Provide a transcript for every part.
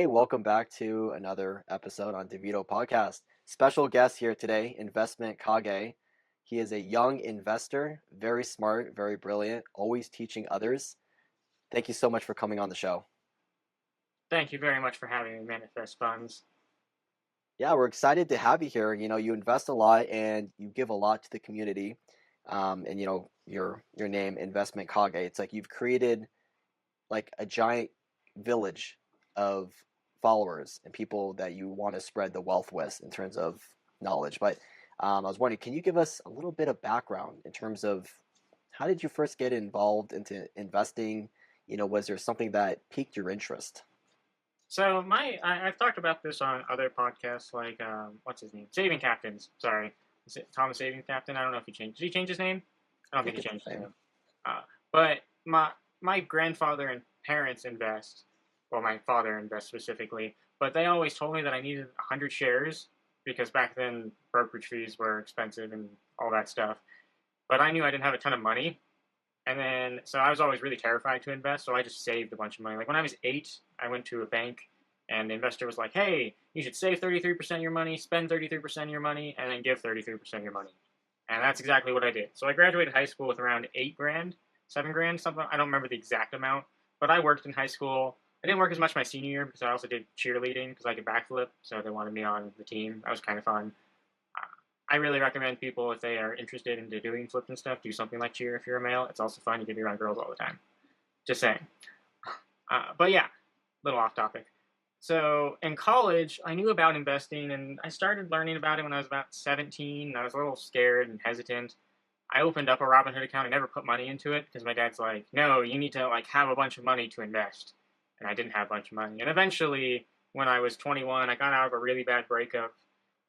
Hey, welcome back to another episode on DeVito Podcast. Special guest here today, investment Kage. He is a young investor, very smart, very brilliant, always teaching others. Thank you so much for coming on the show. Thank you very much for having me, Manifest Funds. Yeah, we're excited to have you here. You invest a lot and you give a lot to the community. And your name, Investment Kage. It's like you've created like a giant village of followers and people that you want to spread the wealth with in terms of knowledge. But I was wondering, can you give us a little bit of background in terms of how did you first get involved into investing? Was there something that piqued your interest? So I've talked about this on other podcasts, like what's his name, Saving Captains. Sorry, is it Thomas Saving Captain? I don't know if he changed. Did he change his name? I I don't think think he it's the changed his same. name. But my grandfather and parents invest. Well, my father invests specifically, but they always told me that I needed 100 shares because back then brokerage fees were expensive and all that stuff. But I knew I didn't have a ton of money, and then, so I was always really terrified to invest, so I just saved a bunch of money. Like when I was 8, I went to a bank, and the investor was like, "Hey, you should save 33% of your money, spend 33% of your money, and then give 33% of your money." And that's exactly what I did. So I graduated high school with around 8 grand, 7 grand, something. I don't remember the exact amount, but I worked in high school. I didn't work as much my senior year because I also did cheerleading because I could backflip, so they wanted me on the team. That was kind of fun. I really recommend people, if they are interested into doing flips and stuff, do something like cheer if you're a male. It's also fun. You can be around girls all the time. Just saying. But yeah, little off topic. So in college, I knew about investing, and I started learning about it when I was about 17. I was a little scared and hesitant. I opened up a Robinhood account and never put money into it because my dad's like, "No, you need to like have a bunch of money to invest," and I didn't have a bunch of money. And eventually, when I was 21, I got out of a really bad breakup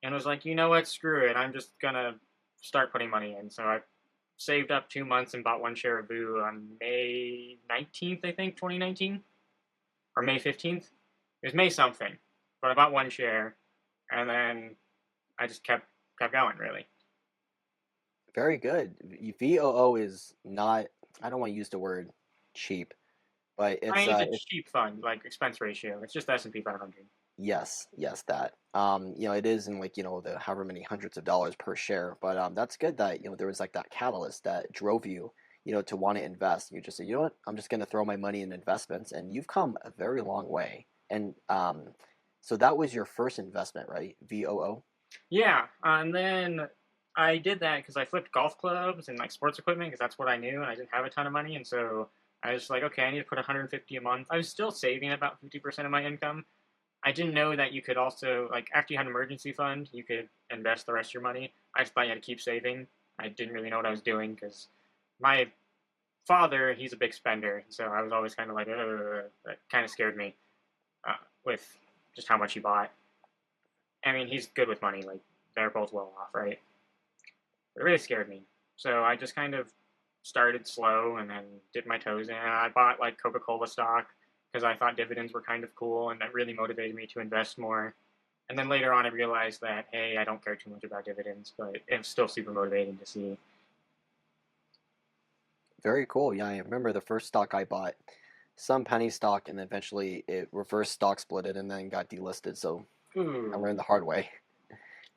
and was like, you know what, screw it, I'm just gonna start putting money in. So I saved up 2 months and bought one share of Boo on May 19th, I think, 2019, or May 15th. It was May something, but I bought one share, and then I just kept going, really. Very good. VOO is not, I don't want to use the word cheap, but I it's mean, it's a cheap fund, like expense ratio. It's just the S&P 500. yes, yes, that. It is in like, the however many hundreds of dollars per share, but that's good that, there was like that catalyst that drove you, to want to invest. You just said, you know what, I'm just going to throw my money in investments, and you've come a very long way. And so that was your first investment, right? VOO? Yeah, and then I did that because I flipped golf clubs and like sports equipment because that's what I knew, and I didn't have a ton of money, and so I was like, okay, I need to put 150 a month. I was still saving about 50% of my income. I didn't know that you could also like after you had an emergency fund, you could invest the rest of your money. I just thought you had to keep saving. I didn't really know what I was doing because my father, he's a big spender, so I was always kind of like, that kind of scared me with just how much he bought. I mean, he's good with money. Like they're both well off, right? But it really scared me. So I just kind of started slow and then dipped my toes in. I bought like Coca-Cola stock because I thought dividends were kind of cool, and that really motivated me to invest more. And then later on, I realized that hey, I don't care too much about dividends, but it's still super motivating to see. Very cool. Yeah, I remember the first stock I bought, some penny stock, and then eventually it reverse stock splitted and then got delisted. So I Ooh, learned the hard way.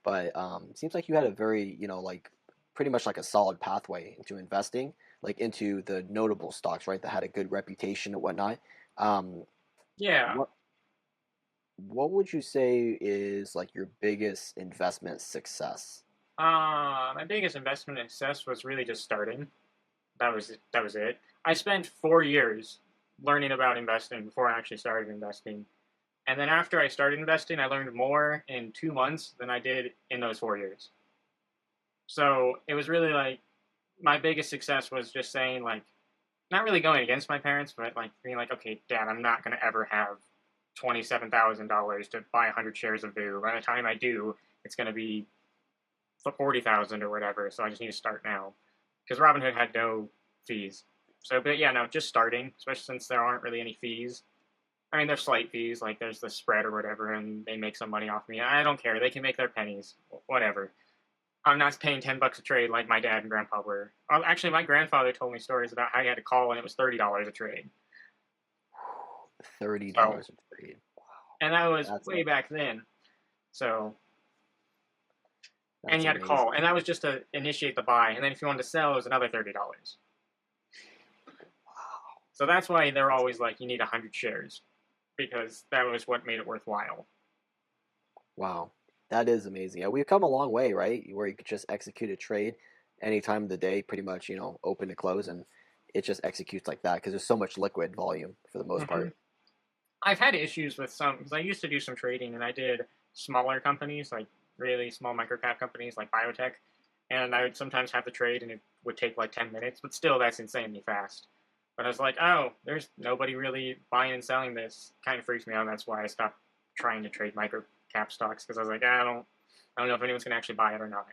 But seems like you had a very, like pretty much like a solid pathway into investing, like into the notable stocks, right? That had a good reputation and whatnot. Um, yeah. what what would you say is like your biggest investment success? My biggest investment success was really just starting. That was it. I spent 4 years learning about investing before I actually started investing. And then after I started investing, I learned more in 2 months than I did in those 4 years. So it was really like my biggest success was just saying like not really going against my parents, but like being like, okay, Dad, I'm not gonna ever have $27,000 to buy 100 shares of Voo. By the time I do, it's gonna be 40,000 or whatever. So I just need to start now because Robinhood had no fees. So, but yeah, no, just starting, especially since there aren't really any fees. I mean, there's slight fees, like there's the spread or whatever, and they make some money off me. I don't care. They can make their pennies, whatever. I'm not paying $10 a trade like my dad and grandpa were. Actually, my grandfather told me stories about how he had to call and it was $30 a trade. $30 So a trade. Wow. and that was That's way back then. So, and that's you had to call, amazing. and that was just to initiate the buy, and then if you wanted to sell, it was another $30. Wow. So that's why they're That's always like, you need 100 shares because that was what made it worthwhile. wow. That is amazing. Yeah, we've come a long way, right? Where you could just execute a trade any time of the day, pretty much, open to close, and it just executes like that because there's so much liquid volume for the most Mm-hmm. part. I've had issues with some because I used to do some trading and I did smaller companies, like really small microcap companies like biotech, and I would sometimes have to trade and it would take like 10 minutes, but still that's insanely fast. But I was like, oh, there's nobody really buying and selling this. Kind of freaks me out. And that's why I stopped trying to trade microcap stocks because I was like, I don't know if anyone's gonna actually buy it or not.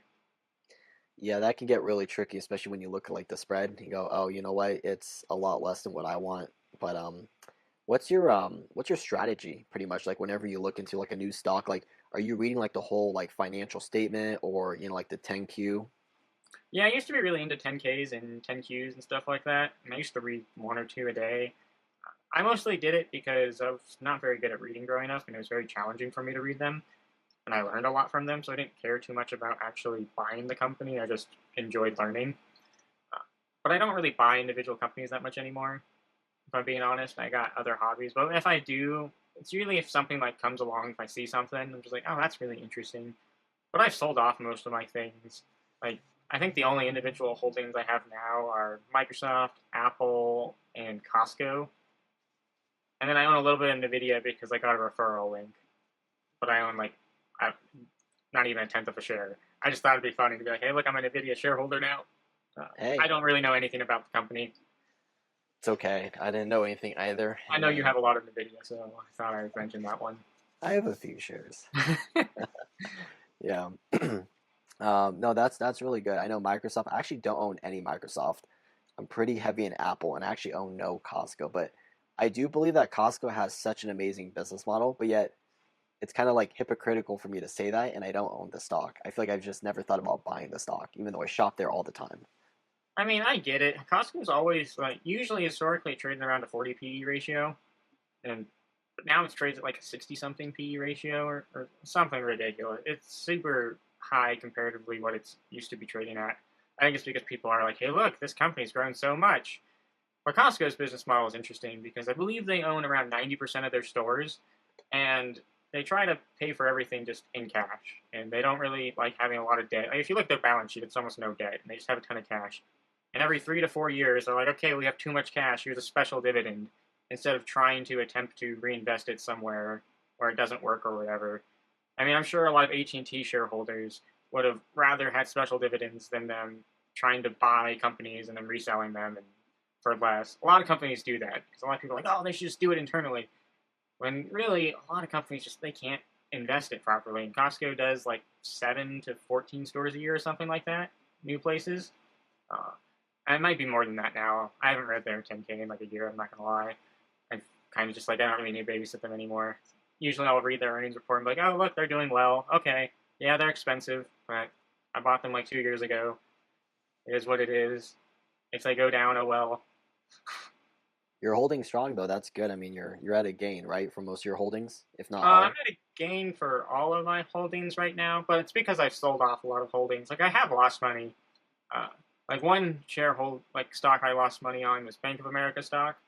Yeah, that can get really tricky, especially when you look at like the spread. You go, oh, you know what? It's a lot less than what I want. But what's your strategy pretty much like whenever you look into like a new stock? Like, are you reading like the whole like financial statement or like the 10Q? Yeah, I used to be really into 10Ks and 10Qs and stuff like that, and I used to read one or two a day. I mostly did it because I was not very good at reading growing up, and it was very challenging for me to read them. And I learned a lot from them, so I didn't care too much about actually buying the company. I just enjoyed learning. Uh, but I don't really buy individual companies that much anymore. If I'm being honest, I got other hobbies. But if I do, it's usually if something like comes along, if I see something, I'm just like, oh, that's really interesting. But I've sold off most of my things. Like I think the only individual holdings I have now are Microsoft, Apple, and Costco. And then I own a little bit of Nvidia because I got a referral link. But I own like I, not even a tenth of a share. I just thought it'd be funny to be like, hey, look, I'm an Nvidia shareholder now. I Hey, don't really know anything about the company. it's okay. I didn't know anything either. I And know you then have a lot of Nvidia, so I thought I would mention that one. I have a few shares. Yeah. No, that's really good. I know Microsoft. I actually don't own any Microsoft. I'm pretty heavy in Apple, and I actually own no Costco. But I do believe that Costco has such an amazing business model, but yet it's kind of like hypocritical for me to say that, and I don't own the stock. I feel like I've just never thought about buying the stock, even though I shop there all the time. I mean, I get it. Costco's always like usually historically trading around a 40 PE ratio, and but now it's trades at like a 60 something PE ratio or something ridiculous. It's super high comparatively what it's used to be trading at. I think it's because people are like, hey, look, this company's grown so much. But Costco's business model is interesting because I believe they own around 90% of their stores, and they try to pay for everything just in cash. And they don't really like having a lot of debt. Like, if you look at their balance sheet, it's almost no debt, and they just have a ton of cash. And every 3 to 4 years, they're like, okay, we have too much cash. Here's a special dividend, instead of trying to attempt to reinvest it somewhere where it doesn't work or whatever. I mean, I'm sure a lot of AT&T shareholders would have rather had special dividends than them trying to buy companies and then reselling them and for less. A lot of companies do that because a lot of people are like, oh, they should just do it internally. When really, a lot of companies just they can't invest it properly. And Costco does like 7 to 14 stores a year or something like that, new places. Uh, and it might be more than that now. I haven't read their 10K in like a year. I'm not gonna lie. I've kind of just like I don't really need to babysit them anymore. Usually, I'll read their earnings report and be like, oh look, they're doing well. Okay, yeah, they're expensive, but I bought them like 2 years ago. It is what it is. If they go down, oh well. You're holding strong though. That's good. I mean, you're at a gain, right, for most of your holdings, if not I'm all. at a gain for all of my holdings right now, but it's because I've sold off a lot of holdings. Like I have lost money. Uh, like one sharehold like stock I lost money on was Bank of America stock,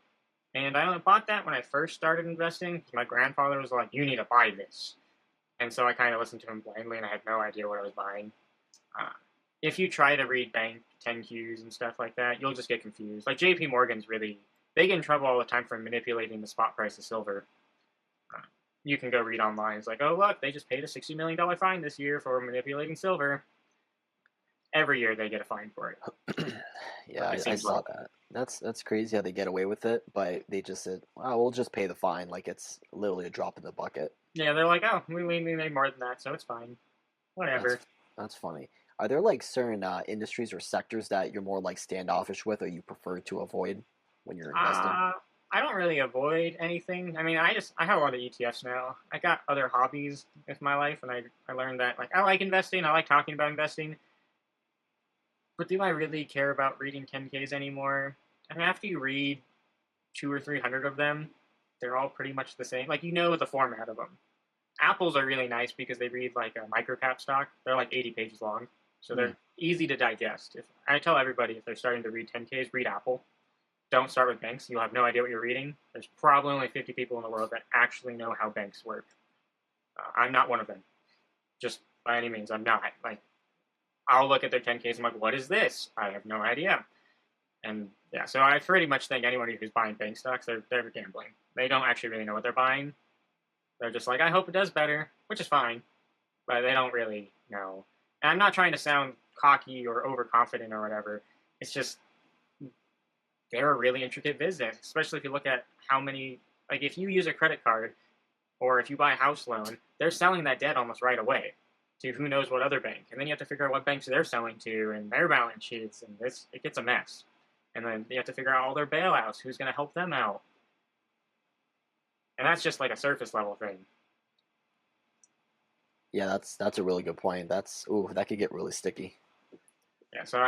and I only bought that when I first started investing because my grandfather was like, "You need to buy this," and so I kind of listened to him blindly, and I had no idea what I was buying. Uh, if you try to read bank 10Qs and stuff like that, you'll just get confused. Like JP Morgan's really they get in trouble all the time for manipulating the spot price of silver. Uh, you can go read online. It's like, oh look, they just paid a $60 million fine this year for manipulating silver. Every year they get a fine for it. Yeah, It I seems saw like. that. That's crazy how they get away with it, but they just said, "Oh, we'll just pay the fine," like it's literally a drop in the bucket. Yeah, they're like, oh, we made more than that, so it's fine. That's Whatever. that's funny. Are there like certain industries or sectors that you're more like standoffish with, or you prefer to avoid when you're investing? Uh, I don't really avoid anything. I mean, I have a lot of ETFs now. I got other hobbies with my life, and I learned that like I like investing. I like talking about investing, but do I really care about reading 10Ks anymore? I mean, after you read 200 or 300 of them, they're all pretty much the same. Like, you know the format of them. Apples are really nice because they read like a microcap stock. They're like 80 pages long, so Mm. they're easy to digest. If I tell everybody if they're starting to read 10Ks, read Apple. Don't start with banks. You'll have no idea what you're reading. There's probably only 50 people in the world that actually know how banks work. I'm not one of them. Just by any means, I'm not. Like, I'll look at their 10Ks. I'm like, what is this? I have no idea. And yeah, so I pretty much think anyone who's buying bank stocks, they're gambling. They don't actually really know what they're buying. They're just like, I hope it does better, which is fine, but they don't really know. And I'm not trying to sound cocky or overconfident or whatever. It's just they're a really intricate business, especially if you look at how many. Like, if you use a credit card or if you buy a house loan, they're selling that debt almost right away to who knows what other bank, and then you have to figure out what banks they're selling to and their balance sheets, and it gets a mess. And then you have to figure out all their bailouts, who's going to help them out, and that's just like a surface level thing. Yeah, that's a really good point. That's ooh, that could get really sticky. Yeah, so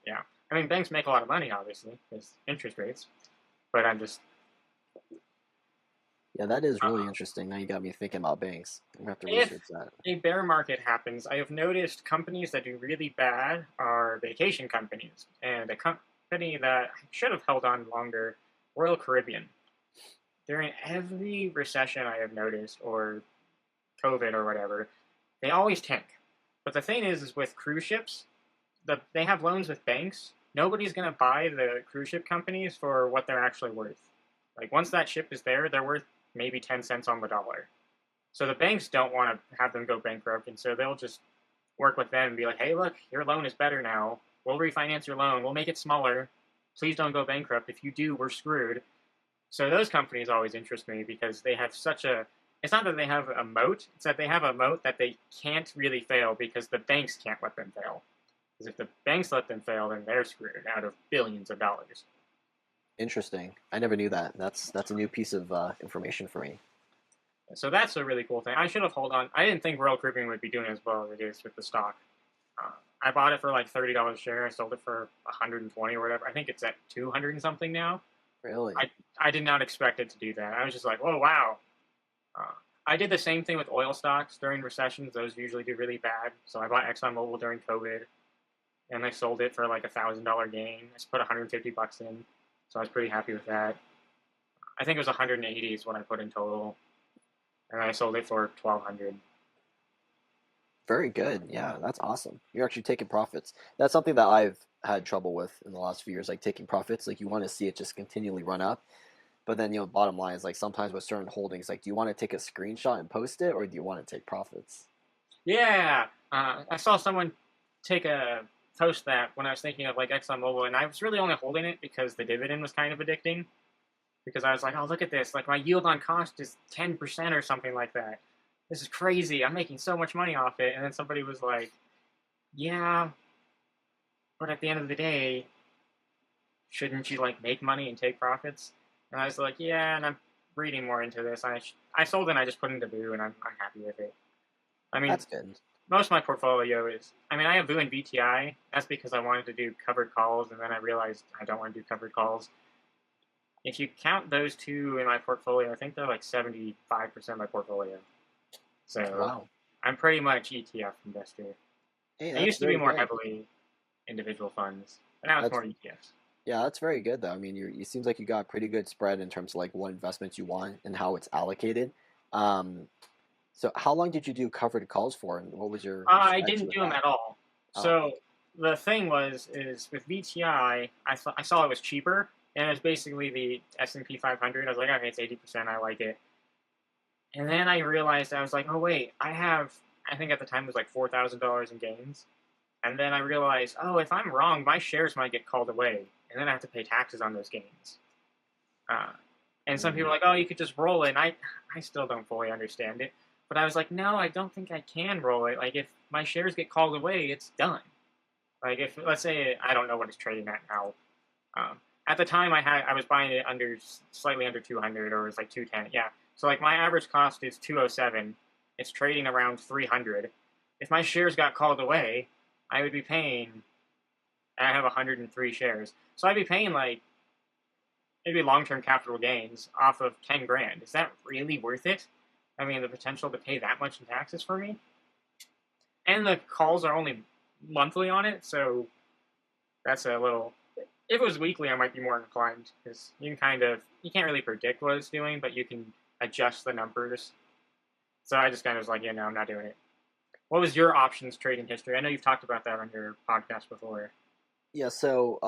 yeah. I mean, banks make a lot of money, obviously, because interest rates. But I'm just Yeah, that is really uh, interesting. Now you got me thinking about banks. I'm gonna have to if research that. a bear market happens, I have noticed companies that do really bad are vacation companies, and a company that should have held on longer, Royal Caribbean. During every recession I have noticed, or COVID or whatever, they always tank. But the thing is with cruise ships, they have loans with banks. Nobody's gonna buy the cruise ship companies for what they're actually worth. Like, once that ship is there, they're worth maybe 10 cents on the dollar. So the banks don't want to have them go bankrupt, and so they'll just work with them and be like, "Hey, look, your loan is better now. We'll refinance your loan. We'll make it smaller. Please don't go bankrupt. If you do, we're screwed." So those companies always interest me because they have such a. It's not that they have a moat; it's that they have a moat that they can't really fail because the banks can't let them fail. Because if the banks let them fail, then they're screwed out of billions of dollars. Interesting. I never knew that. That's a new piece of information for me. So that's a really cool thing. I should have held on. I didn't think Royal Caribbean would be doing as well as it is with the stock. Uh, I bought it for like $30 a share. I sold it for 120 or whatever. I think it's at 200 and something now. Really? I I did not expect it to do that. I was just like, oh wow. Uh, I did the same thing with oil stocks during recessions. Those usually do really bad. So I bought ExxonMobil during COVID, and I sold it for like $1,000 gain. I just put 150 bucks in, so I was pretty happy with that. I think it was 180 is what I put in total, and I sold it for 1,200. Very good. Yeah, that's awesome. You're actually taking profits. That's something that I've had trouble with in the last few years, like taking profits. Like you want to see it just continually run up. But then, bottom line is like sometimes with certain holdings, like do you want to take a screenshot and post it or do you want to take profits? Yeah, I saw someone take a post that when I was thinking of like ExxonMobil, and I was really only holding it because the dividend was kind of addicting. Because I was like, oh, look at this! Like, my yield on cost is 10% or something like that. This is crazy. I'm making so much money off it. And then somebody was like, yeah, but at the end of the day, shouldn't you like make money and take profits? And I was like, yeah. And I'm reading more into this. I sold it and I just put it into Boo, and I'm happy with it. I mean, That's good. most of my portfolio is. I mean, I have Boo and VTI. That's because I wanted to do covered calls, and then I realized I don't want to do covered calls. If you count those two in my portfolio, I think they're like 75% of my portfolio. So Wow. I'm pretty much ETF investor. Hey, I that's used to be very more good. heavily individual funds, but now it's That's more ETFs. Yeah, that's very good though. I mean, it seems like you got pretty good spread in terms of like what investments you want and how it's allocated. Um, so how long did you do covered calls for, and what was your I strategy didn't with do them that? at all. Oh, So the thing is with VTI, I saw it was cheaper, and it's basically the S&P 500. I was like, okay, it's 80%. I like it. And then I realized I was like, oh wait, I think at the time it was like $4,000 in gains. And then I realized, oh, if I'm wrong, my shares might get called away, and then I have to pay taxes on those gains. Uh, and some people mm, are like, oh, you could just roll it. And I still don't fully understand it. But I was like, no, I don't think I can roll it. Like, if my shares get called away, it's done. Like, if let's say I don't know what it's trading at now. At the time, I was buying it under slightly under 200, or it was like 210. Yeah. So like my average cost is 207. It's trading around 300. If my shares got called away, I would be paying. And I have 103 shares, so I'd be paying like maybe long-term capital gains off of 10 grand. Is that really worth it? I mean, the potential to pay that much in taxes for me, and the calls are only monthly on it, so that's a little. If it was weekly, I might be more inclined because you can't really predict what it's doing, but you can adjust the numbers. So I just kind of was like, yeah, no, I'm not doing it. What was your options trading history? I know you've talked about that on your podcast before. Yeah, so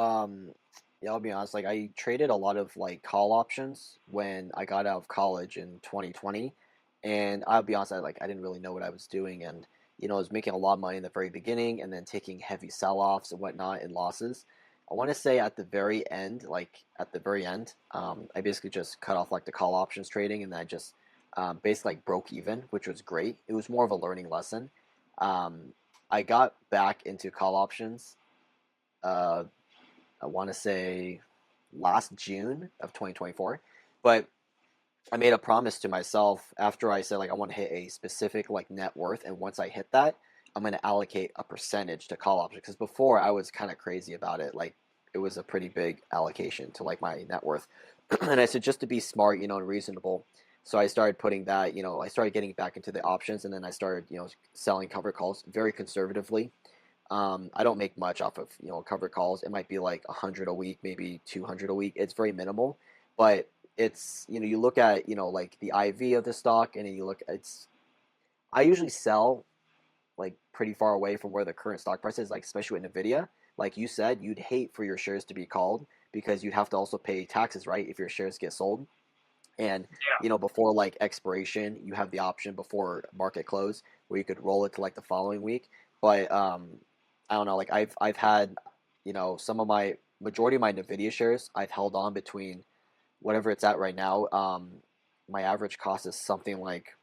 yeah, I'll be honest, like I traded a lot of like call options when I got out of college in 2020, and I'll be honest, I didn't really know what I was doing, and I was making a lot of money in the very beginning and then taking heavy sell-offs and whatnot and losses. I want to say at the very end, I basically just cut off like the call options trading, and then I just basically like broke even, which was great. It was more of a learning lesson. Um, I got back into call options uh, I want to say last June of 2024. But I made a promise to myself after I said like I want to hit a specific like net worth, and once I hit that, I'm going to allocate a percentage to call options. Because before I was kind of crazy about it, like it was a pretty big allocation to like my net worth, and I said just to be smart, and reasonable. So I started putting that, I started getting back into the options, and then I started, selling cover calls very conservatively. I don't make much off of covered calls. It might be like 100 a week, maybe 200 a week. It's very minimal, but it's you look at like the IV of the stock, and then you look. It's I usually sell like pretty far away from where the current stock price is, like especially with Nvidia. Like you said, you'd hate for your shares to be called because you'd have to also pay taxes, right, if your shares get sold. And Yeah. before like expiration, you have the option before market close where you could roll it to like the following week. But I don't know, like I've had some of my majority of my Nvidia shares I've held on between whatever it's at right now. My average cost is something like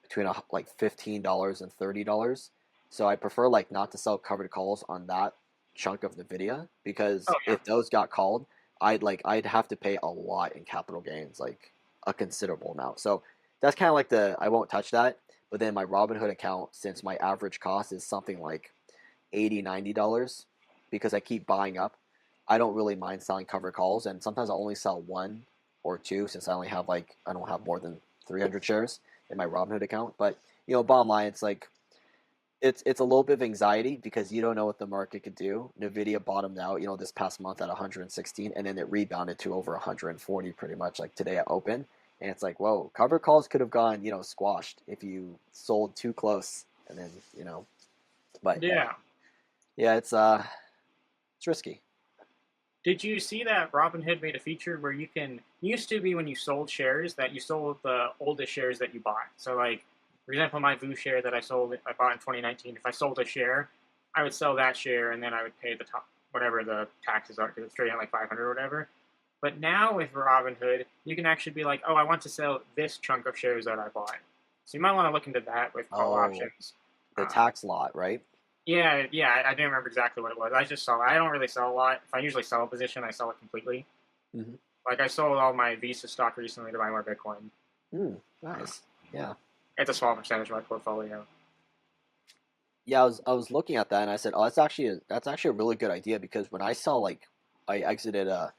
between like $15 and $30. So I prefer like not to sell covered calls on that chunk of Nvidia Oh because yeah. if those got called, I'd have to pay a lot in capital gains, like a considerable amount. So that's kind of like the I won't touch that. But then my Robinhood account, since my average cost is something like 80 $90 because I keep buying up, I don't really mind selling covered calls, and sometimes I only sell one or two since I don't have more than 300 shares in my Robinhood account. But bottom line, it's like it's a little bit of anxiety because you don't know what the market could do. Nvidia bottomed out, this past month at 116, and then it rebounded to over 140 pretty much like today at open. And it's like, whoa, cover calls could have gone, squashed if you sold too close, and then but Yeah. yeah, it's risky. Did you see that Robinhood made a feature where you can used to be when you sold shares that you sold the oldest shares that you bought. So like for example, my VU share that I bought in 2019. If I sold a share, I would sell that share and then I would pay the top whatever the taxes are because it's trading at like 500 or whatever. But now with Robinhood, you can actually be like, oh, I want to sell this chunk of shares that I bought. So you might want to look into that with call Oh, options. the Um, tax lot, right? yeah, yeah, I didn't remember exactly what it was. I just saw. I don't really sell a lot. If I usually sell a position, I sell it completely. Mm-hmm. Like I sold all my Visa stock recently to buy more Bitcoin. Uh, Nice. Yeah. it's a small percentage of my portfolio. Yeah, I was looking at that and I said, "Oh, that's actually a really good idea because when I saw like I exited a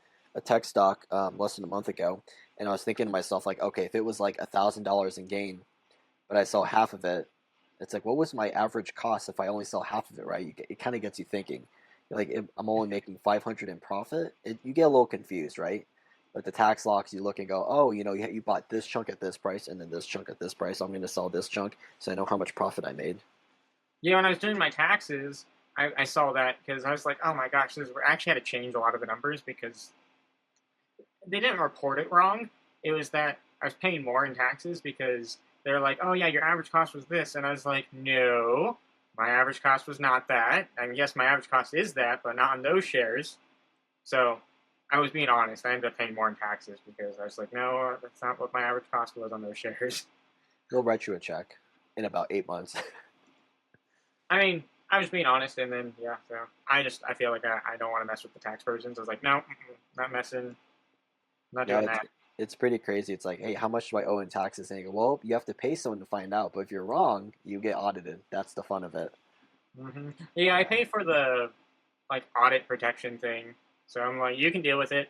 tech stock less than a month ago, and I was thinking to myself like, okay, if it was like $1,000 in gain, but I saw half of it, it's like, what was my average cost if I only sell half of it, right? It kind of gets you thinking. Like, if I'm only making 500 in profit, you get a little confused, right? But the tax locks, you look and go, oh, you bought this chunk at this price and then this chunk at this price. So I'm going to sell this chunk so I know how much profit I made. Yeah, when I was doing my taxes, I saw that because I was like, oh my gosh, I actually had to change a lot of the numbers because they didn't report it wrong. It was that I was paying more in taxes because they're like, oh yeah, your average cost was this, and I was like, no, my average cost was not that. I mean, yes, my average cost is that, but not on those shares. So I was being honest. I ended up paying more in taxes because I was like, no, that's not what my average cost was on those shares. They'll write you a check in about 8 months. I mean, I was being honest, and then yeah, so I feel like I don't want to mess with the tax versions. I was like, no, not messing, not Yeah, doing it's that. it's pretty crazy. It's like, hey, how much do I owe in taxes? And you go, well, you have to pay someone to find out. But if you're wrong, you get audited. That's the fun of it. Yeah, I Yeah. pay for the like audit protection thing, so I'm like, you can deal with it.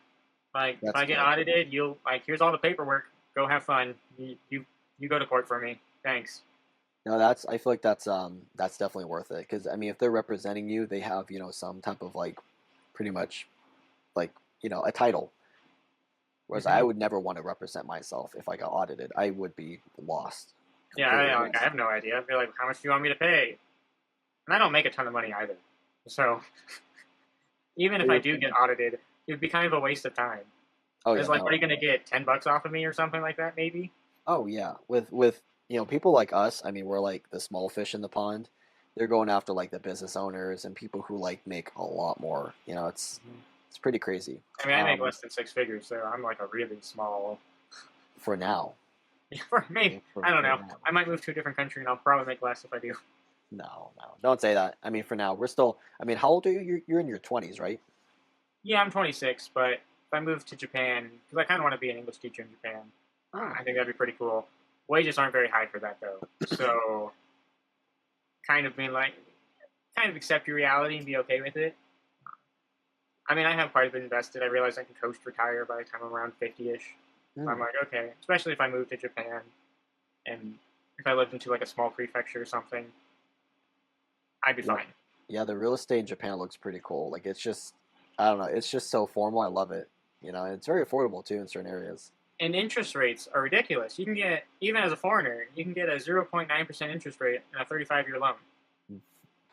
Like if That's I get good. audited, you'll like here's all the paperwork. Go have fun. You go to court for me. Thanks. No, I feel like that's definitely worth it because I mean, if they're representing you, they have some type of like pretty much like a title. Whereas I Hmm. would never want to represent myself if I got audited. I would be lost, Yeah, completely I lost. have no idea. I'd be like, how much do you want me to pay? And I don't make a ton of money either. So even But if I you're, do get audited, it'd be kind of a waste of time. oh yeah, It's like, what are no, you gonna get? $10 off of me or something like that, maybe? oh yeah, with people like us. I mean, we're like the small fish in the pond. They're going after like the business owners and people who like make a lot more. Mhm. It's pretty crazy. I mean, I make Um, less than six figures, so I'm like a really small. for now, For me, I don't for know. now. I might move to a different country, and I'll probably make less if I do. No, no, don't say that. I mean, for now, we're still. I mean, how old are you? You're in your 20s, right? Yeah, I'm 26, but if I move to Japan, because I kind of want to be an English teacher in Japan, Oh, I think that'd be pretty cool. Wages aren't very high for that though, so kind of being like, kind of accept your reality and be okay with it. I mean, I have quite a bit invested. I realize I can coast retire by the time I'm around 50-ish. So I'm hmm. like, okay, especially if I move to Japan and if I lived into like a small prefecture or something, I'd be Yeah, fine. yeah. The real estate in Japan looks pretty cool. Like it's just, I don't know. It's just so formal. I love it. And it's very affordable too in certain areas. And interest rates are ridiculous. You can get, even as a foreigner, you can get a 0.9% interest rate in a 35-year loan.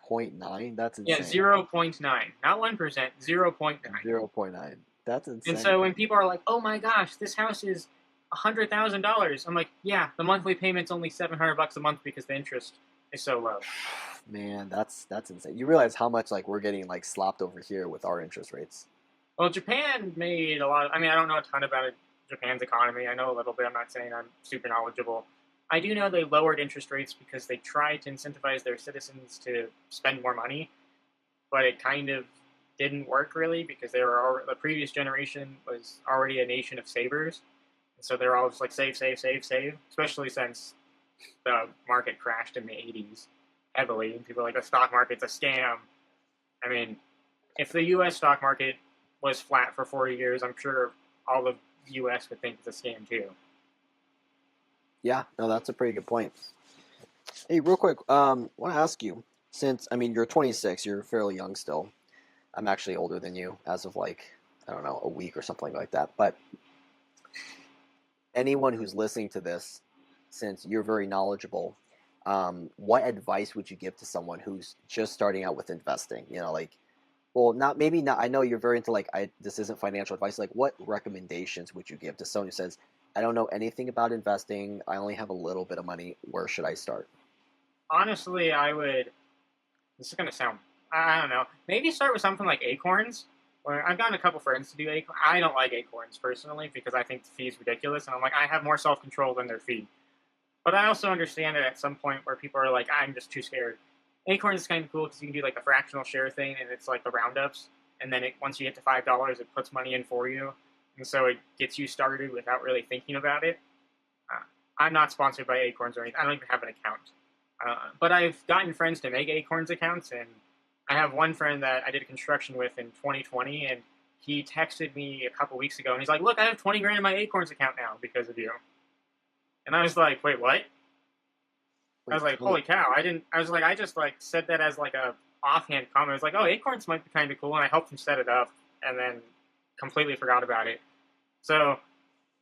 0.9. That's Yeah, insane. 0.9. Not 1%, 0.9. 0.9. That's And insane. so when people are like, oh my gosh, this house is $100,000, I'm like, yeah, the monthly payment's only $700 a month because the interest is so low. Man, that's insane. You realize how much like we're getting like slapped over here with our interest rates. Well, Japan made a lot of, I mean, I don't know a ton about Japan's economy. I know a little bit. I'm not saying I'm super knowledgeable. I do know they lowered interest rates because they tried to incentivize their citizens to spend more money, but it kind of didn't work really because the previous generation was already a nation of savers, and so they're all just like save, save, save, save. Especially since the market crashed in the '80s heavily, and people are like the stock market's a scam. I mean, if the U.S. stock market was flat for 40 years, I'm sure all of the U.S. would think it's a scam too. Yeah, no, that's a pretty good point. Hey, real quick, want to ask you, since I mean you're 26, you're fairly young still. I'm actually older than you as of like I don't know a week or something like that. But anyone who's listening to this, since you're very knowledgeable, what advice would you give to someone who's just starting out with investing? Like, well, not maybe not. I know you're very into like this isn't financial advice. Like, what recommendations would you give to someone who says, I don't know anything about investing. I only have a little bit of money. Where should I start? Honestly, I would. This is gonna sound. I don't know. Maybe start with something like Acorns. Where I've gotten a couple friends to do Acorns. I don't like Acorns personally because I think the fee is ridiculous, and I'm like, I have more self control than their fee. But I also understand that at some point where people are like, I'm just too scared. Acorns is kind of cool because you can do like the fractional share thing, and it's like the roundups, and then once you get to $5, it puts money in for you, and so it gets you started without really thinking about it. Uh, I'm not sponsored by Acorns or anything. I don't even have an account, but I've gotten friends to make Acorns accounts, and I have one friend that I did construction with in 2020, and he texted me a couple weeks ago, and he's like, "Look, I have 20 grand in my Acorns account now because of you." And I was like, "Wait, what?" I was Wait, like, 20. holy cow! I didn't. I was like, I just like said that as like a offhand comment. I was like, oh, Acorns might be kind of cool, and I helped him set it up, and then completely forgot about it. So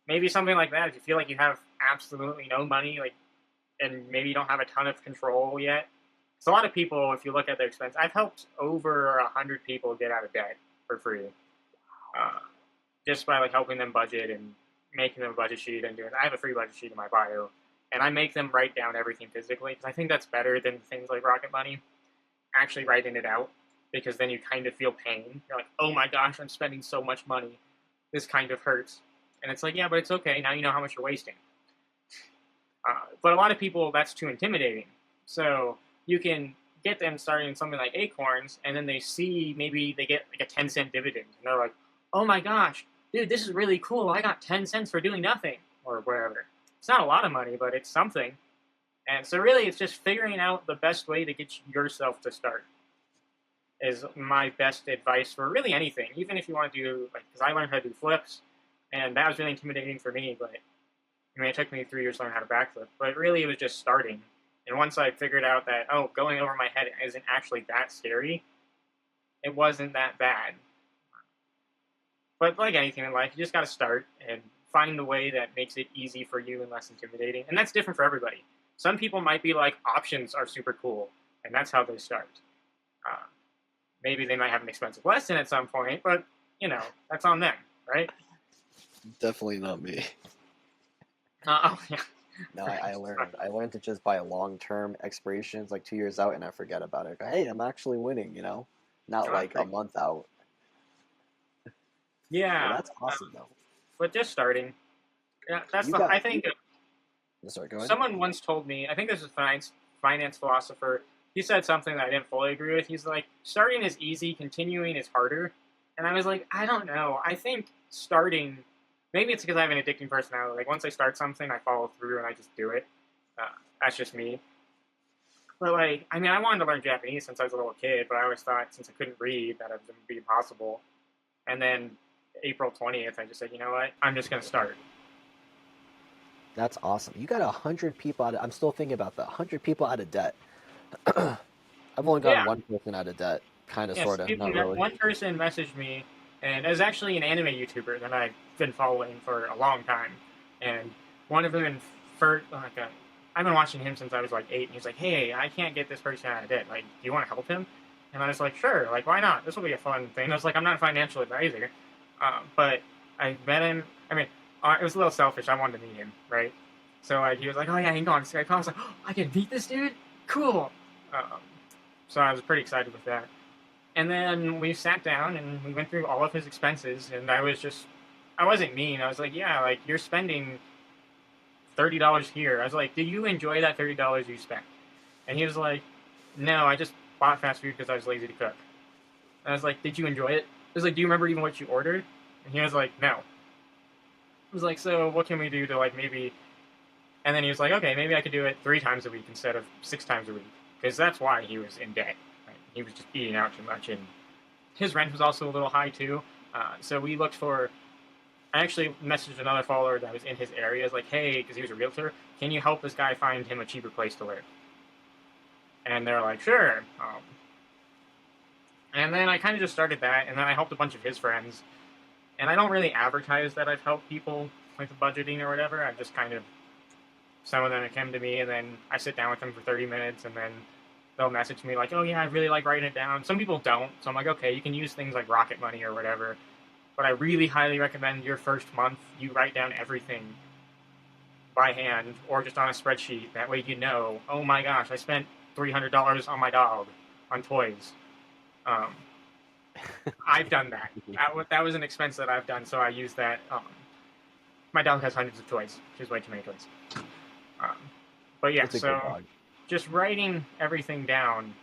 maybe something like that. If you feel like you have absolutely no money, like, and maybe you don't have a ton of control yet. So a lot of people, if you look at their expense, I've helped over 100 people get out of debt for free, uh, just by like helping them budget and making them a budget sheet and doing. I have a free budget sheet in my bio, and I make them write down everything physically because I think that's better than things like Rocket Money. Actually writing it out because then you kind of feel pain. You're like, oh my gosh, I'm spending so much money. This kind of hurts, and it's like, yeah, but it's okay. Now you know how much you're wasting. But a lot of people, that's too intimidating. So you can get them starting in something like Acorns, and then they see maybe they get like a 10-cent dividend, and they're like, oh my gosh, dude, this is really cool. I got 10 cents for doing nothing, or whatever. It's not a lot of money, but it's something. And so, really, it's just figuring out the best way to get yourself to start is my best advice for really anything. Even if you want to do, like, because I learned how to do flips, and that was really intimidating for me. But I mean, it took me 3 years to learn how to backflip, but really it was just starting. And once I figured out that going over my head isn't actually that scary, it wasn't that bad. But like anything in life, you just got to start and find the way that makes it easy for you and less intimidating. And that's different for everybody. Some people might be like, options are super cool, and that's how they start. Uh, Maybe they might have an expensive lesson at some point, but that's on them, right? Definitely not me. Oh yeah, No, right. I learned to just buy long term expirations like 2 years out and I forget about it. Hey, I'm actually winning, not like a month out. Well, Yeah, that's awesome though. but just starting. Yeah, You got I think sorry, go ahead. someone once told me. I think this is a finance philosopher. He said something that I didn't fully agree with. He's like, starting is easy, continuing is harder. And I was like, I don't know. I think starting, maybe it's because I have an addicting personality. Like once I start something, I follow through and I just do it. Uh, that's just me. But like, I mean, I wanted to learn Japanese since I was a little kid, but I always thought since I couldn't read that it would be impossible. And then April 20th, I just said, you know what? I'm just gonna start. That's awesome. You got 100 people out of, I'm still thinking about that. 100 people out of debt. I've only gotten Yeah, one person out of debt. Kind of, yes. sort of, not really. One person messaged me, and it was actually an anime YouTuber that I've been following for a long time. And one of them, I've been watching him since I was like 8, and he's like, "Hey, I can't get this person out of debt. Like, do you want to help him?" And I was like, "Sure. Like, why not? This will be a fun thing." I was like, "I'm not a financial advisor, but I met him. I mean, it was a little selfish. I wanted to meet him, right? So he was like, "Oh yeah, he can go on Skype." I was like, "Oh, I can meet this dude. Cool." Um, so I was pretty excited with that. And then we sat down and we went through all of his expenses, and I wasn't mean. I was like, yeah, like you're spending $30 here. I was like, did you enjoy that $30 you spent? And he was like, no, I just bought fast food because I was lazy to cook. And I was like, did you enjoy it? I was like, do you remember even what you ordered? And he was like, no. I was like, so what can we do to like maybe? And then he was like, okay, maybe I could do it 3 times a week instead of 6 times a week, because that's why he was in debt. Right? He was just eating out too much, and his rent was also a little high too. So we looked for. I actually messaged another follower that was in his area. I was like, hey, because he was a realtor, can you help this guy find him a cheaper place to live? And they're like, sure. And then I kind of just started that, and then I helped a bunch of his friends. And I don't really advertise that I've helped people with budgeting or whatever. I just kind of some of them come to me, and then I sit down with them for 30 minutes, and then they'll message me like, "Oh yeah, I really like writing it down." Some people don't, so I'm like, "Okay, you can use things like Rocket Money or whatever." But I really highly recommend your first month you write down everything by hand or just on a spreadsheet. That way you know, oh my gosh, I spent $300 on my dog on toys. Um, I've done that. That was an expense that I've done, so I use that. My dog has hundreds of toys. She has way too many toys. Um, but yeah, It's a good so dog. just writing everything down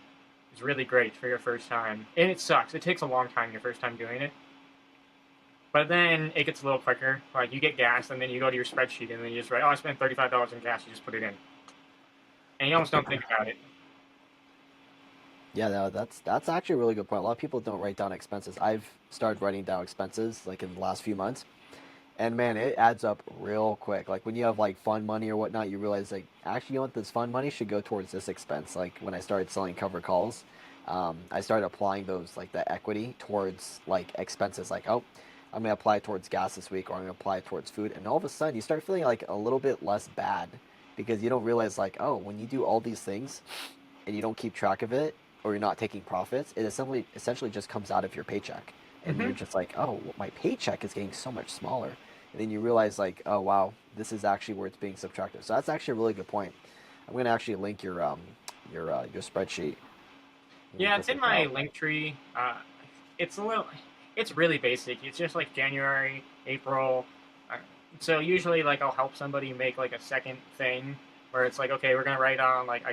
is really great for your first time. And it sucks. It takes a long time your first time doing it. But then it gets a little quicker. Like you get gas, and then you go to your spreadsheet, and then you just write, "Oh, I spent $35 in gas." You just put it in, and you almost don't think about it. Yeah, no, that's actually a really good point. A lot of people don't write down expenses. I've started writing down expenses like in the last few months, and man, it adds up real quick. Like when you have like fun money or whatnot, you realize like actually, you know what, this fun money should go towards this expense. Like when I started selling cover calls, I started applying those like the equity towards like expenses. Like, oh, I'm gonna apply it towards gas this week, or I'm gonna apply it towards food, and all of a sudden you start feeling like a little bit less bad because you don't realize like, oh, when you do all these things and you don't keep track of it, or you're not taking profits, it essentially just comes out of your paycheck, and Mm-hmm. you're just like, oh, well, my paycheck is getting so much smaller, and then you realize like, oh wow, this is actually where it's being subtracted. So that's actually a really good point. I'm gonna actually link your spreadsheet. Let me Yeah, go it's in check it my out. link tree. It's a little, it's really basic. It's just like January, April. Uh, so usually, like, I'll help somebody make like a second thing where it's like, okay, we're gonna write on like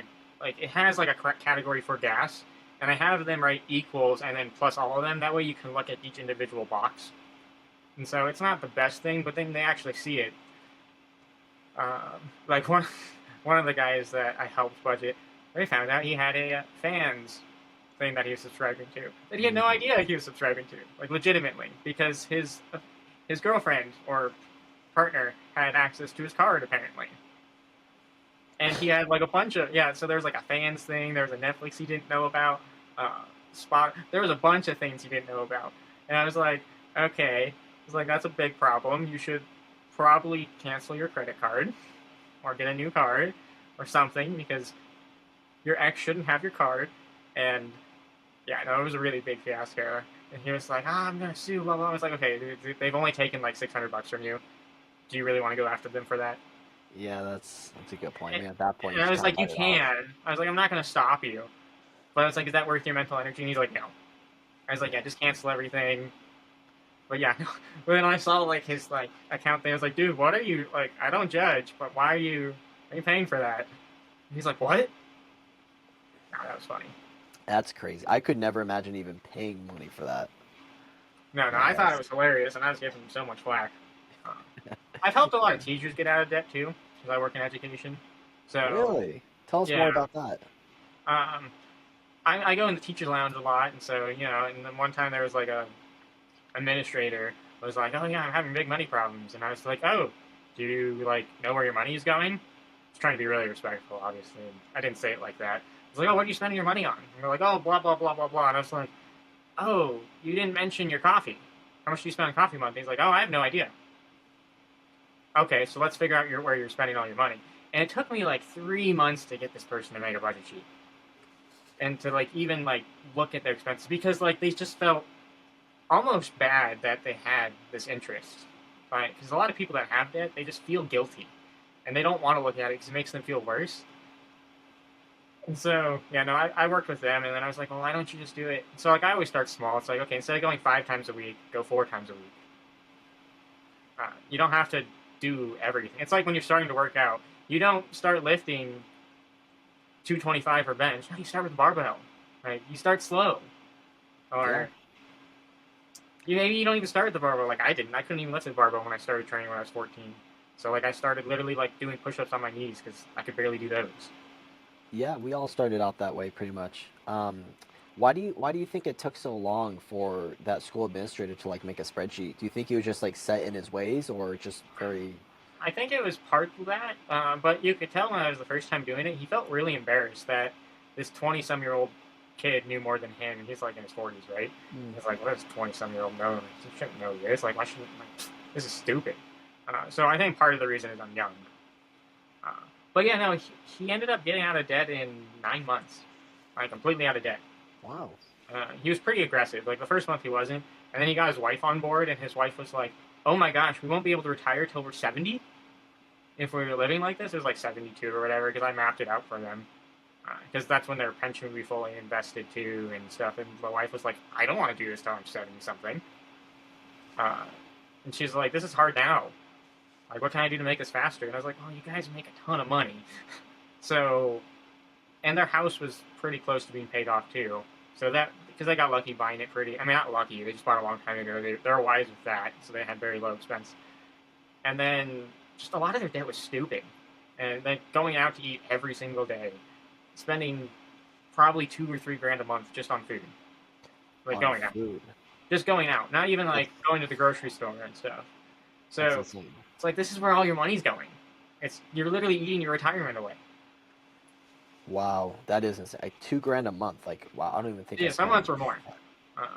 it has like a category for gas, and I have them write equals and then plus all of them. That way, you can look at each individual box. And so it's not the best thing, but then they actually see it. Like one of the guys that I helped budget, they found out he had a fans thing that he was subscribing to that he had no Mm. idea he was subscribing to, like legitimately, because his girlfriend or partner had access to his card apparently, and he had like a bunch of yeah. So there's like a fans thing. There's a Netflix he didn't know about. Spot. There was a bunch of things he didn't know about, and I was like, okay. I was like, that's a big problem. You should probably cancel your credit card or get a new card or something because your ex shouldn't have your card. And yeah, no, it was a really big fiasco. And he was like, I'm gonna sue, blah blah. I was like, okay, dude, they've only taken like $600 from you. Do you really want to go after them for that? Yeah, that's a good point. I mean, at that point, you And I just was kind of like, you bite it off. can. I was like, I'm not gonna stop you. But I was like, is that worth your mental energy? And he's like, no. I was like, yeah, just cancel everything. But yeah, but then I saw like his like account thing. I was like, dude, what are you like? I don't judge, but why are you paying for that? And he's like, what? Oh, that was funny. That's crazy. I could never imagine even paying money for that. No, no, Yeah, I thought it that's was hilarious, and I was giving him so much flack. Uh, I've helped a lot of teachers get out of debt too, because I work in education. So really. Tell us more yeah, about that. um, I go in the teachers' lounge a lot, and so and then one time there was like a administrator was like, "Oh yeah, I'm having big money problems," and I was like, "Oh, do you like know where your money is going?" I was trying to be really respectful, obviously. And I didn't say it like that. I was like, "Oh, what are you spending your money on?" And they're like, "Oh, blah blah blah blah blah," and I was like, "Oh, you didn't mention your coffee. How much do you spend on coffee a month?" And he's like, "Oh, I have no idea." Okay, so let's figure out where you're spending all your money. And it took me like 3 months to get this person to make a budget sheet and to like even like look at their expenses because like they just felt almost bad that they had this interest, right? Because a lot of people that have debt, they just feel guilty and they don't want to look at it because it makes them feel worse. And so, yeah, no, I worked with them, and then I was like, well, why don't you just do it? So, like, I always start small. It's like, okay, instead of going 5 times a week, go 4 times a week. You don't have to do everything. It's like when you're starting to work out, you don't start lifting 225 for bench. No, you start with a barbell, right? You start slow, Yeah. or maybe you don't even start with the barbell like I didn't. I couldn't even lift the barbell when I started training when I was 14. So like I started literally like doing push-ups on my knees because I could barely do those. Yeah, we all started out that way pretty much. Why do you think it took so long for that school administrator to like make a spreadsheet? Do you think he was just like set in his ways or just very I think it was part of that, but you could tell when I was the first time doing it, he felt really embarrassed that this 20-some-year-old kid knew more than him, and he's like in his 40s, right? Hmm. He's like, what does 20-some-year-old know? You shouldn't know this. Like, why shouldn't, like, this is stupid. So I think part of the reason is I'm young. Uh, but yeah, no, he ended up getting out of debt in 9 months, like completely out of debt. Wow. He was pretty aggressive. Like the first month he wasn't, and then he got his wife on board, and his wife was like, "Oh my gosh, we won't be able to retire till we're 70 if we were living like this." It was like 72 or whatever because I mapped it out for them because that's when their pension would be fully invested too and stuff. And my wife was like, "I don't want to do this till I'm 70 something," uh, and she's like, "This is hard now. Like, what can I do to make this faster?" And I was like, "Oh, you guys make a ton of money." So, and their house was pretty close to being paid off too. So that because they got lucky buying it pretty. I mean, not lucky. They just bought it a long time ago. They're wise with that, so they had very low expense. And then just a lot of their debt was stupid, and then going out to eat every single day, spending probably 2 or 3 grand a month just on food, like On going out, food. just going out, not even like That's going to the grocery store and stuff. that's So insane. it's like this is where all your money's going. It's you're literally eating your retirement away. Wow, that is insane. Like 2 grand a month. Like wow, I don't even think I Yeah, some spend. months were more, uh,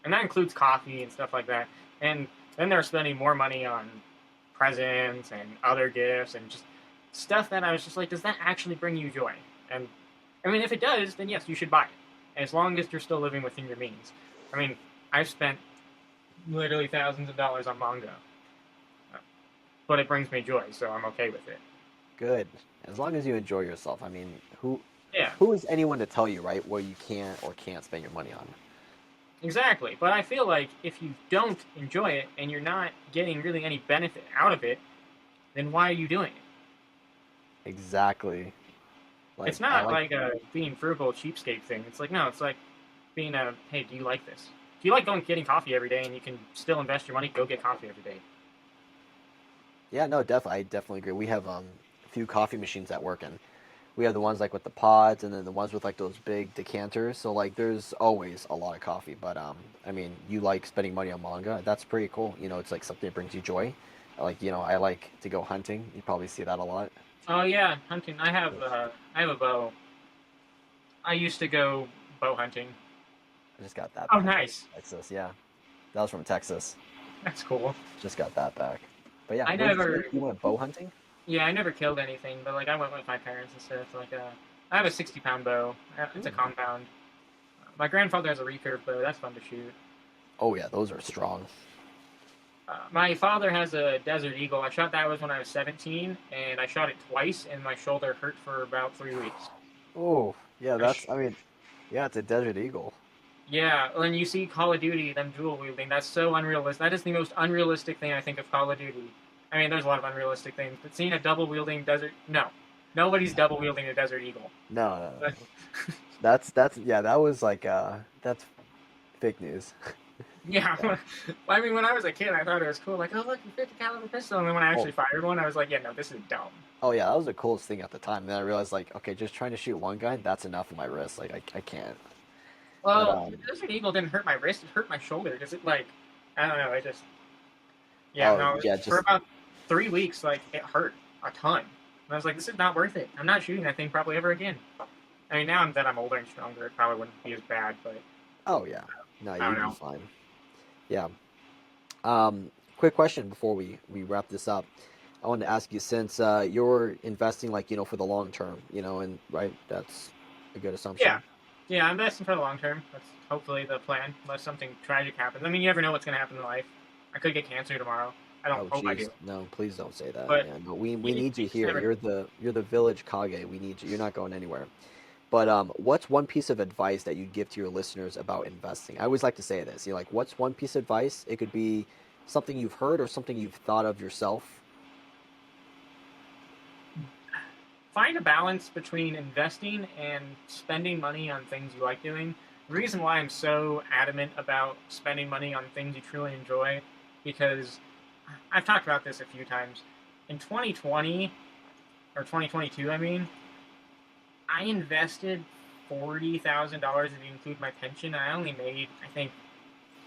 and that includes coffee and stuff like that. And then they're spending more money on presents and other gifts and just stuff that I was just like, does that actually bring you joy? And I mean, if it does, then yes, you should buy it, as long as you're still living within your means. I mean, I've spent literally thousands of dollars on manga, but it brings me joy, so I'm okay with it. Good. As long as you enjoy yourself. I mean, Yeah, who is anyone to tell you, right, what you can or can't spend your money on? exactly. But I feel like if you don't enjoy it and you're not getting really any benefit out of it, then why are you doing it? Exactly. Like It's I not like like a being frugal cheapskate thing. It's like no, it's like being a hey, do you like this? If you like going getting coffee every day and you can still invest your money, go get coffee every day. yeah, no, definitely I definitely agree. We have a few coffee machines at work and we have the ones like with the pods, and then the ones with like those big decanters. So like, there's always a lot of coffee. But I mean, you like spending money on manga. That's pretty cool. You know, it's like something that brings you joy. Like, I like to go hunting. You probably see that a lot. Oh yeah, hunting. I have a bow. I used to go bow hunting. I just got that Oh, back. nice. Texas, yeah. That was from Texas. That's cool. Just got that back. But yeah, I where did you say never, you went bow hunting? yeah, I never killed anything, but like I went with my parents and stuff. Like I have a 60-pound bow. It's a Ooh. compound. My grandfather has a recurve bow. That's fun to shoot. Oh yeah, those are strong. My father has a Desert Eagle. I shot that was when I was 17, and I shot it twice, and my shoulder hurt for about 3 weeks. Oh yeah, I sh- I mean, yeah, it's a desert eagle. yeah, when you see Call of Duty, them dual wielding, that's so unrealistic. That is the most unrealistic thing I think of Call of Duty. I mean, there's a lot of unrealistic things, but seeing a double wielding desert, no, nobody's double wielding a Desert Eagle. No, no, no. But, That's yeah, that was like that's fake news. yeah, Yeah. I mean, when I was a kid, I thought it was cool. Like, oh look, a 50 caliber pistol, and then when I Oh, actually fired one, I was like, yeah, no, this is dumb. oh yeah, that was the coolest thing at the time. Then I realized like, okay, just trying to shoot one gun, that's enough in my wrist. Like I can't. But Well, the Desert Eagle didn't hurt my wrist; it hurt my shoulder. Does it like? I don't know. I just yeah, oh no. yeah, For just about 3 weeks, like it hurt a ton. And I was like, this is not worth it. I'm not shooting that thing probably ever again. I mean, now that I'm older and stronger, it probably wouldn't be as bad. But oh yeah. No, I don't you'd be know. fine. Yeah. Quick question before we wrap this up. I wanted to ask you since you're investing like, for the long term, and right, that's a good Yeah, assumption. yeah. I'm investing for the long term. That's hopefully the plan, unless something tragic happens. I mean, you never know what's going to happen in life. I could get cancer tomorrow. I don't Oh hope I geez, do, no, please don't say that, but man. No, we you need you just here. never know. You're the village Kage. We need you. You're not going anywhere. But what's one piece of advice that you give to your listeners about investing? I always like to say this. Like, what's one piece of advice? It could be something you've heard or something you've thought of yourself. Find a balance between investing and spending money on things you like doing. The reason why I'm so adamant about spending money on things you truly enjoy, because I've talked about this a few times. In 2020 or 2022, I mean, I invested $40,000 if you include my pension, and I only made I think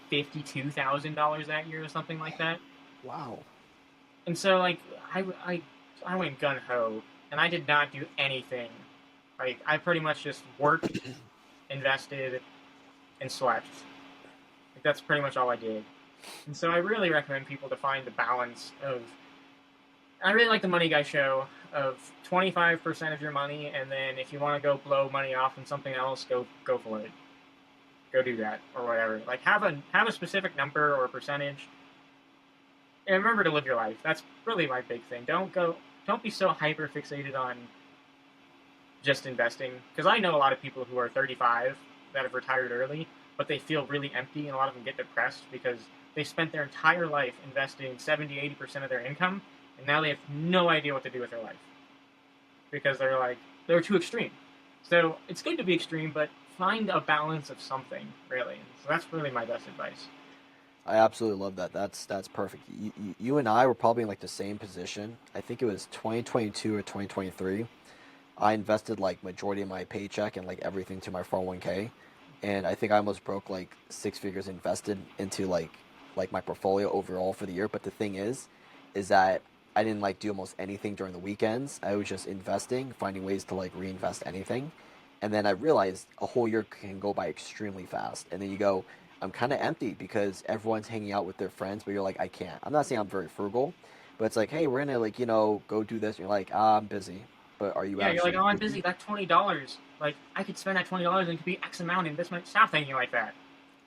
$52,000 that year or something like that. Wow. And so like I went gun ho, and I did not do anything. Like I pretty much just worked, invested, and slept. Like that's pretty much all I did. And so I really recommend people to find the balance of. I really like the Money Guy show of 25% of your money, and then if you want to go blow money off on something else, go for it. Go do that or whatever. Like have a specific number or percentage, and remember to live your life. That's really my big thing. Don't be so hyper fixated on just investing, because I know a lot of people who are 35 that have retired early, but they feel really empty, and a lot of them get depressed because they spent their entire life investing 70-80% of their income, and now they have no idea what to do with their life because they're too extreme. So it's good to be extreme, but find a balance of something really. So that's really my best advice. I absolutely love that. That's perfect. You and I were probably in like the same position. I think it was 2022 or 2023. I invested like majority of my paycheck and like everything to my 401k, and I think I almost broke like six figures invested into like my portfolio overall for the year. But the thing is that I didn't like do almost anything during the weekends. I was just investing, finding ways to like reinvest anything. And then I realized a whole year can go by extremely fast. And then you go, I'm kind of empty because everyone's hanging out with their friends, but you're like, I can't. I'm not saying I'm very frugal, but it's like, hey, we're gonna like, go do this. And you're like, I'm busy. But are you Yeah, you're like, actually oh, I'm busy? busy. That $20, like I could spend that $20 and it could be X amount in this much. Stop thinking like that.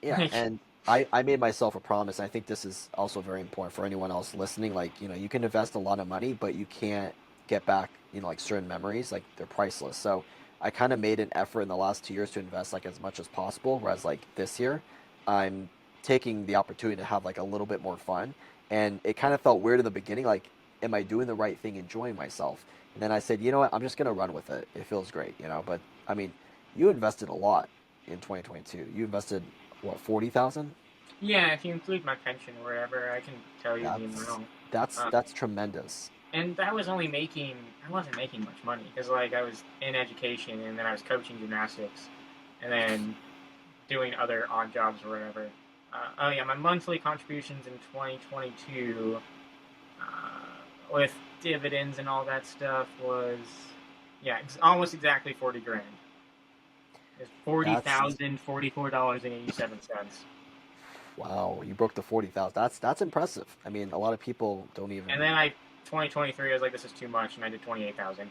Yeah, Like, and I made myself a promise. And I think this is also very important for anyone else listening. Like, you can invest a lot of money, but you can't get back, like certain memories, like they're priceless. So I kind of made an effort in the last 2 years to invest like as much as possible. Whereas like this year, I'm taking the opportunity to have like a little bit more fun. And it kind of felt weird in the beginning, like, am I doing the right thing, enjoying myself? And then I said, you know what, I'm just gonna run with it. It feels great. But I mean, you invested a lot in 2022. You invested what, 40,000? yeah, if you include my pension or whatever, I can tell you the That's amount. that's Uh, that's tremendous. and that was only making I wasn't making much money because like I was in education and then I was coaching gymnastics, and then doing other odd jobs or whatever. Oh yeah, my monthly contributions in 2022 with dividends and all that stuff was yeah almost exactly 40 grand. It's forty That's thousand $44.87. wow. You broke the 40,000. That's impressive. I mean, a lot of people don't And even. then I 2023 I was like this is too much and I did 28,000.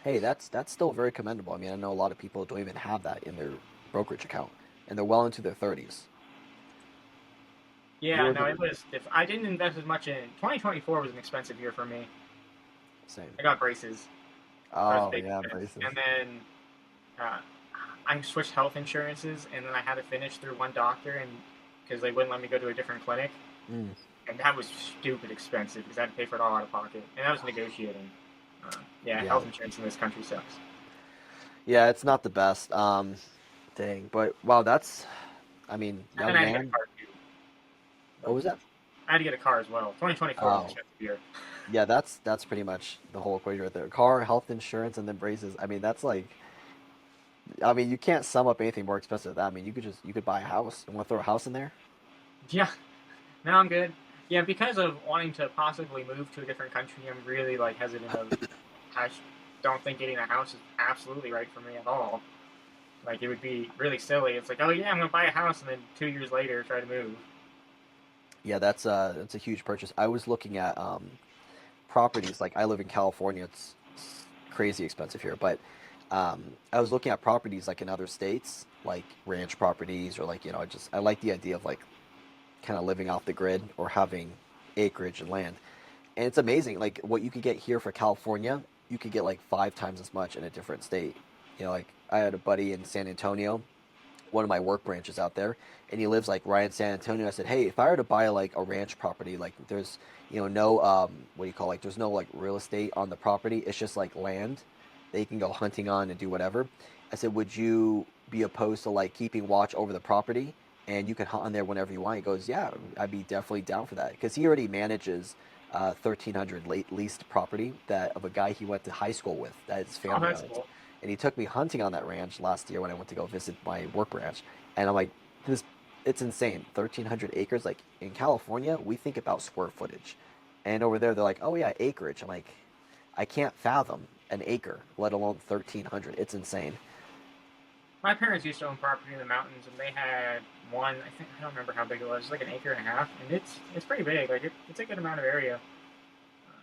Hey, that's still very commendable. I mean, I know a lot of people don't even have that in their brokerage account, and they're well into their 30s. Yeah, You're no, the it was. If I didn't invest as much in 2024 was an expensive year for me. same. I got braces. That was a Oh big yeah, expense, braces. and then uh, I switched health insurances, and then I had to finish through one doctor, and because they wouldn't let me go to a different clinic, Mm, and that was stupid expensive because I had to pay for it all out of pocket, and that was negotiating. Yeah, yeah, health insurance in this country sucks. yeah. It's not the best. Dang. But wow, that's. I mean, And then young I had to get a man. car too. What Like was that? I had to get a car as well. 2024 was an Oh, expensive year. yeah. That's pretty much the whole equation right there. Car, health insurance, and then braces. I mean, that's like. I mean, you can't sum up anything more expensive than that. I mean, you could buy a house. You want to throw a house in there? Yeah, now I'm good. Yeah, because of wanting to possibly move to a different country, I'm really like hesitant of. I don't think getting a house is absolutely right for me at all. Like it would be really silly. It's like, oh yeah, I'm gonna buy a house, and then 2 years later try to move. Yeah, that's a huge purchase. I was looking at properties. Like I live in California, it's crazy expensive here. But I was looking at properties like in other states, like ranch properties, or like I like the idea of like kind of living off the grid or having acreage and land. And it's amazing, like what you could get here for California, you could get like 5 times as much in a different state. Like I had a buddy in San Antonio, one of my work branches out there, and he lives like right in San Antonio. I said, hey, if I were to buy like a ranch property, like there's no what do you call, like there's no like real estate on the property. It's just like land that you can go hunting on and do whatever. I said, would you be opposed to like keeping watch over the property and you can hunt on there whenever you want? He goes, yeah, I'd be definitely down for that because he already manages 1,300 leased property that of a guy he went to high school with that his Oh, family that's owns, cool. and he took me hunting on that ranch last year when I went to go visit my work ranch. And I'm like, this, it's insane. 1,300 acres. Like in California, we think about square footage, and over there they're like, oh yeah, acreage. I'm like, I can't fathom an acre, let alone 1,300. It's insane. My parents used to own property in the mountains, and they had one. I think I don't remember how big it was. Like an acre and a half, and it's pretty big. Like it's a good amount of area.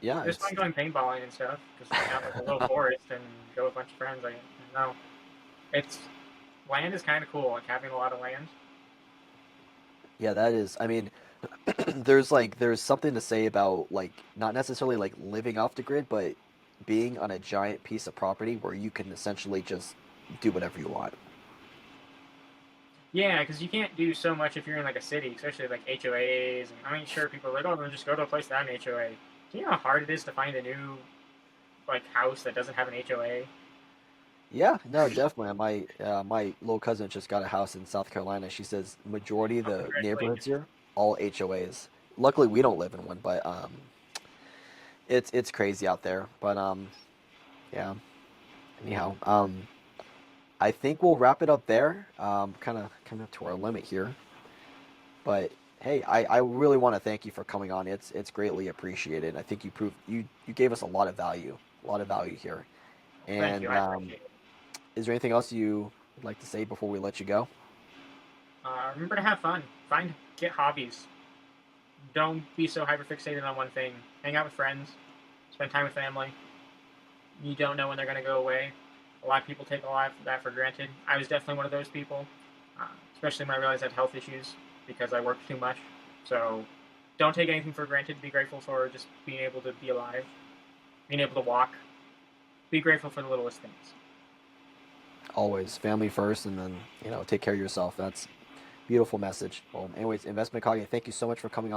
Yeah, Just it's fun going paintballing and stuff because we have like a little forest and go with a bunch of friends. Like no, it's land is kind of cool. Like having a lot of land. yeah, that is. I mean, there's something to say about like not necessarily like living off the grid, but being on a giant piece of property where you can essentially just do whatever you want. Yeah, because you can't do so much if you're in like a city, especially like HOAs. And I mean, sure, people are like, oh, then just go to a place that has an HOA. Do you know how hard it is to find a new like house that doesn't have an HOA? Yeah, no, definitely. My little cousin just got a house in South Carolina. She says majority of Oh, the neighborhoods congratulations. here all HOAs. Luckily, we don't live in one, but it's crazy out there. But yeah. Anyhow, I think we'll wrap it up there. Kind of coming up to our limit here. But hey, I really want to thank you for coming on. It's greatly appreciated. I think you gave us a lot of value here. Thank you. And I appreciate it. is there anything else you would like to say before we let you go? Remember to have fun. Get hobbies. Don't be so hyper fixated on one thing. Hang out with friends. Spend time with family. You don't know when they're going to go away. A lot of people take a lot of that for granted. I was definitely one of those people, especially when I realized I had health issues because I worked too much. So don't take anything for granted. Be grateful for just being able to be alive, being able to walk. Be grateful for the littlest things. Always family first, and then take care of yourself. That's a beautiful message. Well, anyways, investment Kage, thank you so much for coming on.